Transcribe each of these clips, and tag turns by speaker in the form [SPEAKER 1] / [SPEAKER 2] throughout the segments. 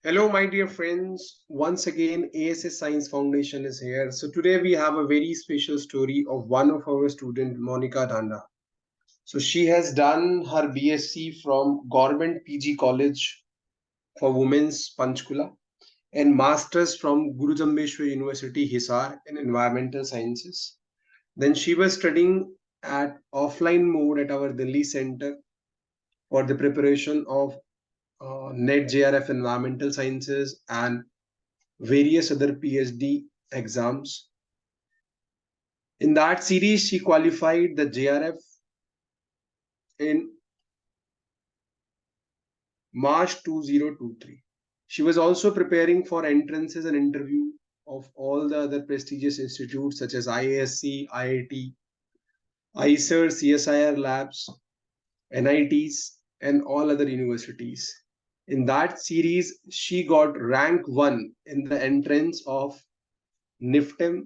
[SPEAKER 1] Hello, my dear friends. Once again, A.S.S Science Foundation is here. So today we have a very special story of one of our student, MONIKA Danda. So she has done her B.SC from Government PG College for Women's Panchkula and Masters from Guru Jambheshwar University, Hisar in Environmental Sciences. Then she was studying at offline mode at our Delhi Center for the preparation of NET-JRF Environmental Sciences and various other PhD exams. In that series, she qualified the JRF in March 2023. She was also preparing for entrances and interview of all the other prestigious institutes such as IASC, IIT, ICER, CSIR labs, NITs, and all other universities. In that series, she got rank 1 in the entrance of NIFTEM,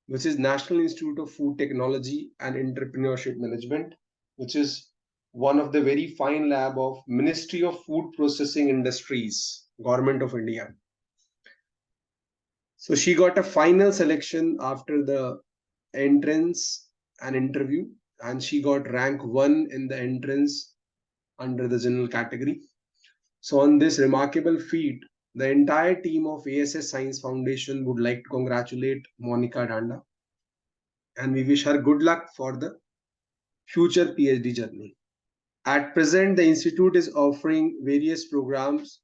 [SPEAKER 1] which is National Institute of Food Technology and Entrepreneurship Management, which is one of the very fine lab of Ministry of Food Processing Industries, Government of India. So she got a final selection after the entrance and interview, and she got rank 1 in the entrance under the general category. So on this remarkable feat, the entire team of A.S.S Science Foundation would like to congratulate MONIKA Danda, and we wish her good luck for the future PhD journey. At present, the institute is offering various programs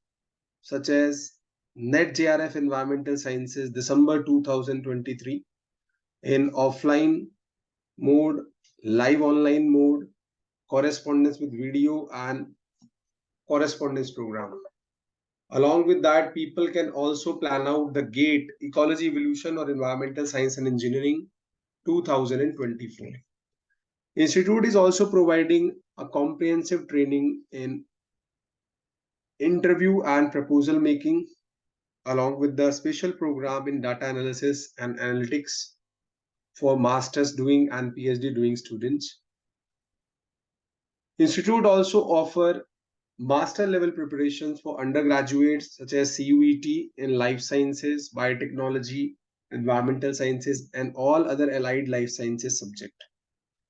[SPEAKER 1] such as NET-JRF Environmental Sciences December 2023 in offline mode, live online mode, correspondence with video, and correspondence program. Along with that, people can also plan out the GATE Ecology, Evolution or Environmental Science and Engineering 2024. Institute is also providing a comprehensive training in interview and proposal making, along with the special program in data analysis and analytics for masters doing and PhD doing students. Institute also offer master level preparations for undergraduates such as CUET in life sciences, biotechnology, environmental sciences, and all other allied life sciences subject.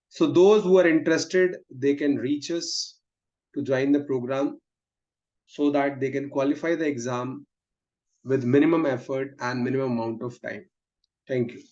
[SPEAKER 1] So those who are interested, they can reach us to join the program so that they can qualify the exam with minimum effort and minimum amount of time. Thank you.